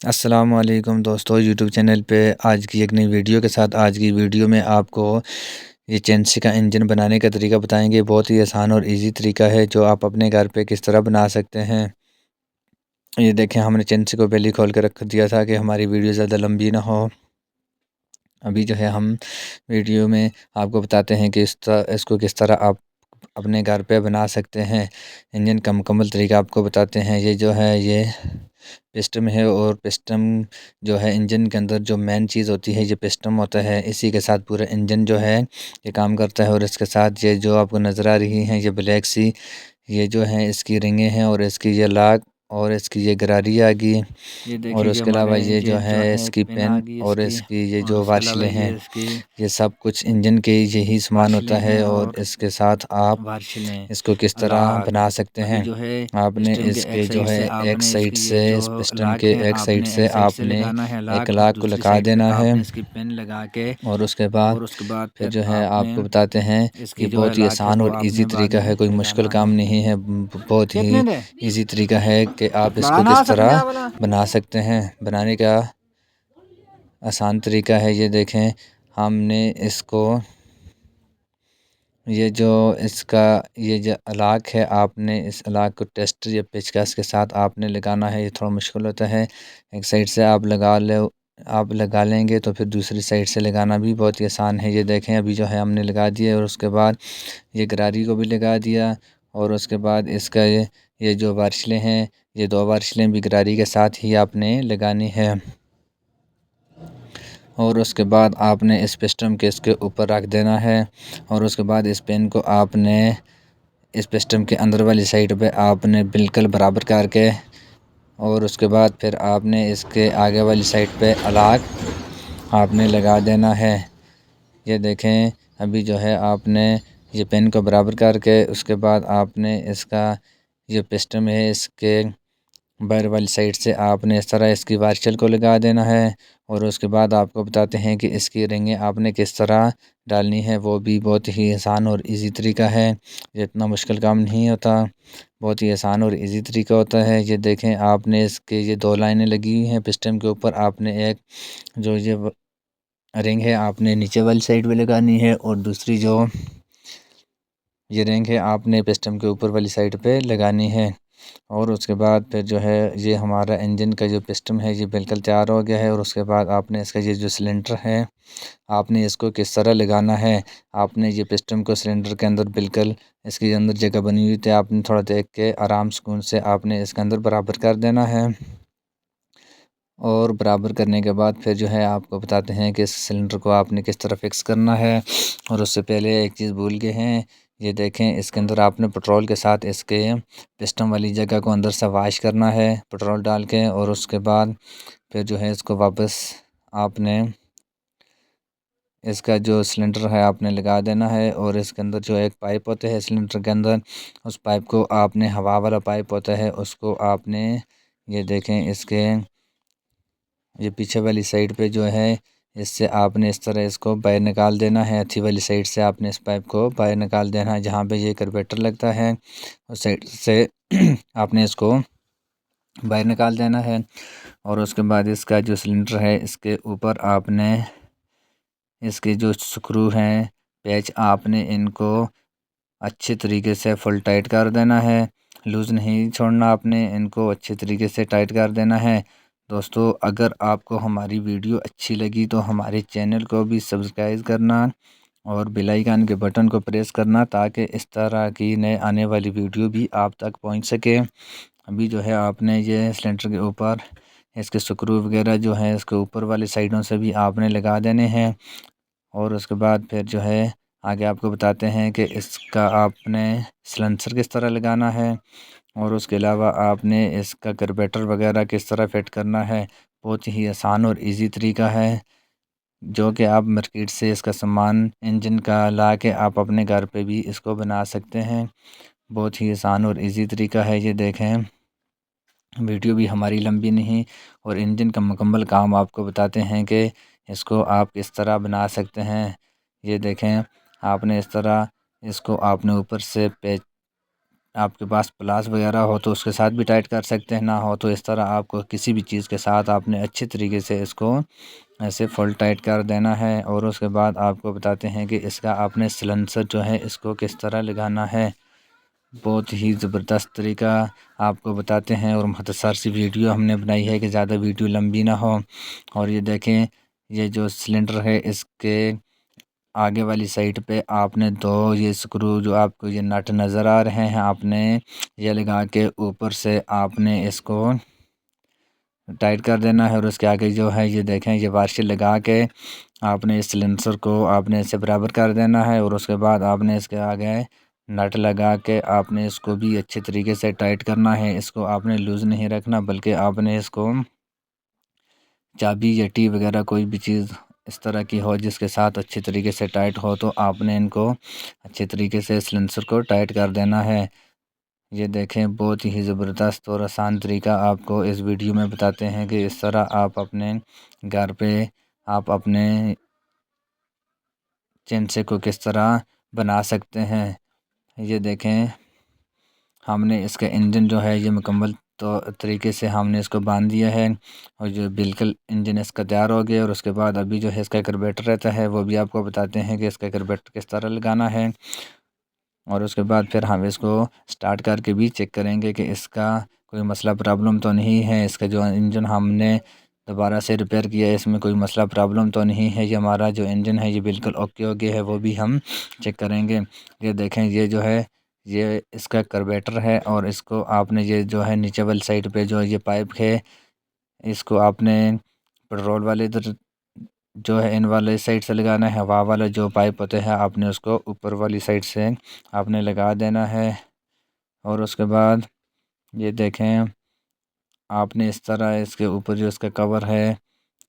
अस्सलामुअलैकुम दोस्तों, YouTube channel पे आज की एक नई वीडियो के साथ। आज की वीडियो में आपको ये चेंसी का इंजन बनाने का तरीका बताएंगे। बहुत ही आसान और इजी तरीका है जो आप अपने घर पे किस तरह बना सकते हैं। ये देखें, हमने चेंसी को पहले खोल कर रख दिया था कि हमारी वीडियो ज़्यादा लंबी ना हो। अभी जो है हम वीडियो में आपको बताते हैं कि इसको किस तरह आप अपने घर पे बना सकते हैं। इंजन का मुकम्मल तरीका आपको बताते हैं। ये जो है ये पिस्टन है, और पिस्टन जो है इंजन के अंदर जो मेन चीज़ होती है ये पिस्टन होता है। इसी के साथ पूरा इंजन जो है ये काम करता है। और इसके साथ ये जो आपको नज़र आ रही हैं ये ब्लैक सी, ये जो है इसकी रिंगें हैं, और इसकी ये लाक, और इसकी ये गरारी आ गई। ये और देखिए, ये उसके अलावा हमारे ये जो ये जो है है इसकी पिन आ पेन, गई और इसकी। इसकी ये और जो उसके अलावा वार्शलें हैं, ये इसकी ये सब कुछ इंजन के यही सामान वार्शलें होता है। हैं और और इसके साथ आप वार्शलें इसको किस तरह लाख। बना सकते अभी हैं। जो है आपने पिस्टन के एक इसके जो साइड है से एक आपने साइड इसकी ये से, जो इस पिस्टन लाक के है एक साइड आपने से एक साइड से आपने लगाना है एक लाक, और लाख को दूसरी लगा साइड पे देना है। आपने इसकी पिन लगा के। और उसके बाद और उसके बाद फिर फिर जो है आपने आपको बताते हैं। इसकी ये जो है बहुत ही लाक है आसान वो और इजी आपने बाद तरीका है, में कोई मुश्किल लगाना काम है। नहीं है। बहुत कितने ही दे इजी तरीका है कि आप इसको लगाना किस तरह सकने वाला। बना सकते हैं। बनाने का आसान तरीका है, ये देखें। हमने इसको, ये जो इसका ये जो अलाक है, आपने इस अलाक को टेस्टर या पेचकस के साथ आपने लगाना है। ये थोड़ा मुश्किल होता है। एक साइड से आप लगा लेंगे तो फिर दूसरी साइड से लगाना भी बहुत ही आसान है। ये देखें, अभी जो है हमने लगा दिया, और उसके बाद ये गरारी को भी लगा दिया। और उसके बाद इसका ये जो वार्शलें हैं, ये दो वार्शलें भी गरारी के साथ ही आपने लगानी है। और उसके बाद आपने इस पिस्टन के इसके ऊपर रख देना है। और उसके बाद इस पेन को आपने इस पिस्टन के अंदर वाली साइड पे आपने बिल्कुल बराबर करके, और उसके बाद फिर आपने इसके आगे वाली साइड पे अलाक आपने लगा देना है। ये देखें, अभी जो है आपने ये पेन को बराबर करके, उसके बाद आपने इसका जो पिस्टन है इसके बाहर वाली साइड से आपने इस तरह इसकी वार्शल को लगा देना है। और उसके बाद आपको बताते हैं कि इसकी रिंगें आपने किस तरह डालनी है। वो भी बहुत ही आसान और इजी तरीका है। ये इतना मुश्किल काम नहीं होता, बहुत ही आसान और इजी तरीका होता है। ये देखें, आपने इसके ये दो लाइनें लगी हुई हैं पिस्टन के ऊपर। आपने एक जो ये रिंग है आपने नीचे वाली साइड पे लगानी है, और दूसरी जो ये रिंग है आपने पिस्टन के ऊपर वाली साइड पे लगानी है। और उसके बाद फिर जो है ये हमारा इंजन का जो पिस्टन है ये बिल्कुल तैयार हो गया है। और उसके बाद आपने इसका ये जो सिलेंडर है, आपने इसको किस तरह लगाना है। आपने ये पिस्टन को सिलेंडर के अंदर बिल्कुल इसके अंदर जगह बनी हुई थी, आपने थोड़ा देख के आराम सुकून से आपने इसके अंदर बराबर कर देना है। और बराबर करने के बाद फिर जो है आपको बताते हैं कि इस सिलेंडर को आपने किस तरह फिक्स करना है। और उससे पहले एक चीज़ भूल गए हैं। ये देखें, इसके अंदर आपने पेट्रोल के साथ इसके पिस्टन वाली जगह को अंदर से वाश करना है पेट्रोल डाल के। और उसके बाद फिर जो है इसको वापस आपने इसका जो सिलेंडर है आपने लगा देना है। और इसके अंदर जो एक पाइप होता है सिलेंडर के अंदर, उस पाइप को आपने, हवा वाला पाइप होता है, उसको आपने, ये देखें, इसके ये पीछे वाली साइड पे जो है इससे आपने इस तरह इसको बाहर निकाल देना है। अच्छी वाली साइड से आपने इस पाइप को बाहर निकाल देना है, जहाँ पे ये कार्बोरेटर लगता है उस साइड से आपने इसको बाहर निकाल देना है। और उसके बाद इसका जो सिलेंडर है इसके ऊपर आपने इसके जो स्क्रू हैं, पैच, आपने इनको अच्छे तरीके से फुल टाइट कर देना है। लूज़ नहीं छोड़ना, आपने इनको अच्छे तरीके से टाइट कर देना है। दोस्तों, अगर आपको हमारी वीडियो अच्छी लगी तो हमारे चैनल को भी सब्सक्राइब करना, और बेल आइकन के बटन को प्रेस करना, ताकि इस तरह की नए आने वाली वीडियो भी आप तक पहुंच सके। अभी जो है आपने ये सिलेंडर के ऊपर इसके स्क्रू वगैरह जो है इसके ऊपर वाली साइडों से भी आपने लगा देने हैं। और उसके बाद फिर जो है आगे आपको बताते हैं कि इसका आपने सिलेंसर किस तरह लगाना है। और उसके अलावा आपने इसका कार्बोरेटर वगैरह किस तरह फिट करना है। बहुत ही आसान और इजी तरीका है, जो कि आप मार्केट से इसका सामान इंजन का ला के आप अपने घर पे भी इसको बना सकते हैं। बहुत ही आसान और इजी तरीका है। ये देखें, वीडियो भी हमारी लंबी नहीं, और इंजन का मुकम्मल काम आपको बताते हैं कि इसको आप किस तरह बना सकते हैं। ये देखें, आपने इस तरह इसको आपने ऊपर से आपके पास प्लास वगैरह हो तो उसके साथ भी टाइट कर सकते हैं, ना हो तो इस तरह आपको किसी भी चीज़ के साथ आपने अच्छे तरीके से इसको ऐसे फुल टाइट कर देना है। और उसके बाद आपको बताते हैं कि इसका आपने सिलेंसर जो है इसको किस तरह लगाना है। बहुत ही ज़बरदस्त तरीका आपको बताते हैं और मुख्तसर सी वीडियो हमने बनाई है कि ज़्यादा वीडियो लंबी ना हो। और ये देखें, ये जो सिलेंडर है इसके आगे वाली साइड पे आपने दो ये स्क्रू जो आपको ये नट नज़र आ रहे हैं, आपने ये लगा के ऊपर से आपने इसको टाइट कर देना है। और उसके आगे जो है ये देखें, ये वाशर लगा के आपने इस सिलेंसर को आपने इसे बराबर कर देना है। और उसके बाद आपने इसके आगे नट लगा के आपने इसको भी अच्छे तरीके से टाइट करना है। इसको आपने लूज़ नहीं रखना, बल्कि आपने इसको चाबी या टी वगैरह कोई भी चीज़ इस तरह की हो जिसके साथ अच्छे तरीके से टाइट हो, तो आपने इनको अच्छे तरीके से सिलेंसर को टाइट कर देना है। ये देखें, बहुत ही ज़बरदस्त और आसान तरीका आपको इस वीडियो में बताते हैं कि इस तरह आप अपने घर पे आप अपने चिमचे को किस तरह बना सकते हैं। ये देखें, हमने इसका इंजन जो है ये मुकम्मल तो तरीके से हमने इसको बांध दिया है और जो बिल्कुल इंजन इसका तैयार हो गया। और उसके बाद अभी जो है इसका कार्बोरेटर रहता है वो भी आपको बताते हैं कि इसका कार्बोरेटर किस तरह लगाना है। और उसके बाद फिर हम इसको स्टार्ट करके भी चेक करेंगे कि इसका कोई मसला प्रॉब्लम तो नहीं है। इसका जो इंजन हमने दोबारा से रिपेयर किया है, इसमें कोई मसला प्रॉब्लम तो नहीं है। ये हमारा जो इंजन है ये बिल्कुल ओके हो गया है, वो भी हम चेक करेंगे। ये देखें, ये जो है ये इसका कार्बोरेटर है और इसको आपने ये जो है नीचे वाली साइड पे जो ये पाइप है इसको आपने पेट्रोल वाले इधर जो है इन वाले साइड से लगाना है। हवा वाला जो पाइप होते हैं आपने उसको ऊपर वाली साइड से आपने लगा देना है। और उसके बाद ये देखें, आपने इस तरह इसके ऊपर जो इसका कवर है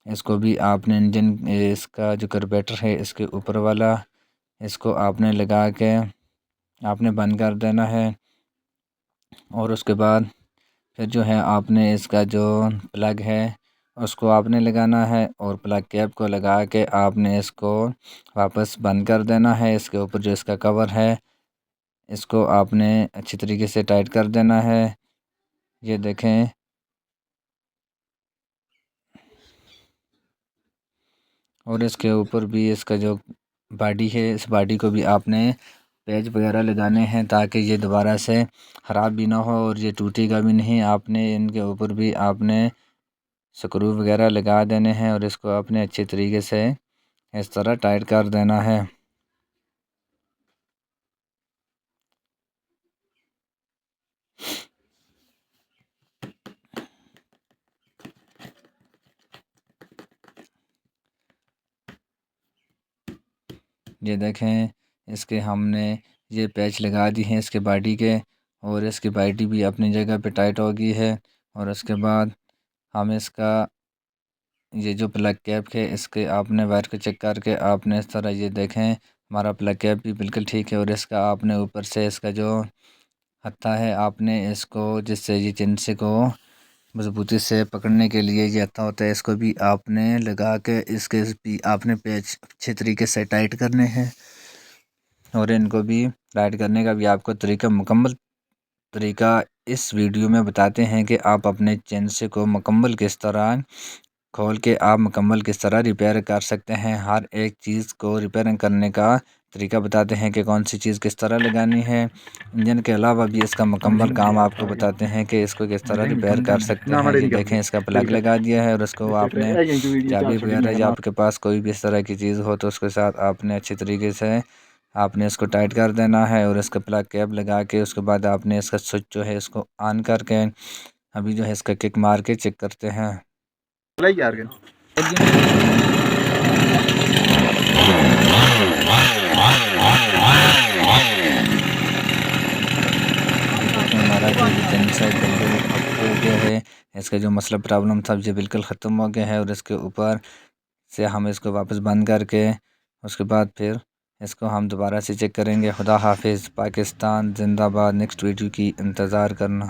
इसको भी आपने इंजन इसका जो कार्बोरेटर है इसके ऊपर वाला इसको आपने लगा के आपने बंद कर देना है। और उसके बाद फिर जो है आपने इसका जो प्लग है उसको आपने लगाना है और प्लग कैप को लगा के आपने इसको वापस बंद कर देना है। इसके ऊपर जो इसका कवर है इसको आपने अच्छी तरीके से टाइट कर देना है। ये देखें, और इसके ऊपर भी इसका जो बॉडी है इस बॉडी को भी आपने पेच वगैरह लगाने हैं ताकि ये दोबारा से ख़राब भी ना हो और ये टूटेगा भी नहीं। आपने इनके ऊपर भी आपने स्क्रू वगैरह लगा देने हैं और इसको आपने अच्छे तरीके से इस तरह टाइट कर देना है। ये देखें, इसके हमने ये पैच लगा दी हैं इसके बॉडी के और इसकी बॉडी भी अपनी जगह पे टाइट हो गई है। और उसके बाद हम इसका ये जो प्लग कैप है इसके आपने वायर को चेक करके आपने इस तरह ये देखें हमारा प्लग कैप भी बिल्कुल ठीक है। और इसका आपने ऊपर से इसका जो हत्था है आपने इसको जिससे ये चिमटे को मज़बूती से पकड़ने के लिए ये हत्था होता है इसको भी आपने लगा के इसके भी आपने पेच अच्छे तरीके से टाइट करने हैं। और इनको भी टाइट करने का भी आपको तरीका मुकम्मल तरीका इस वीडियो में बताते हैं कि आप अपने चिमटे को मुकम्मल किस तरह खोल के आप मुकम्मल किस तरह रिपेयर कर सकते हैं। हर एक चीज़ को रिपेयरिंग करने का तरीका बताते हैं कि कौन सी चीज़ किस तरह लगानी है। इंजन के अलावा भी इसका मुकम्मल काम आपको बताते हैं कि इसको किस तरह रिपेयर कर सकते हैं। ये देखें, इसका प्लग लगा दिया है और उसको आपने चाबी वगैरह या आपके पास कोई भी इस तरह की चीज़ हो तो उसके साथ आपने अच्छी तरीके से आपने इसको टाइट कर देना है। और इसका प्लग कैप लगा के उसके बाद आपने इसका स्विच जो है इसको ऑन करके अभी जो है इसका किक मार के चेक करते हैं। हमारा जो सेंसर है बिल्कुल ओके हो गया है। इसका जो मसला प्रॉब्लम था ये बिल्कुल ख़त्म हो गया है। और इसके ऊपर से हम इसको वापस बंद करके उसके बाद फिर इसको हम दोबारा से चेक करेंगे। खुदा हाफिज़। पाकिस्तान जिंदाबाद। नेक्स्ट वीडियो की इंतज़ार करना।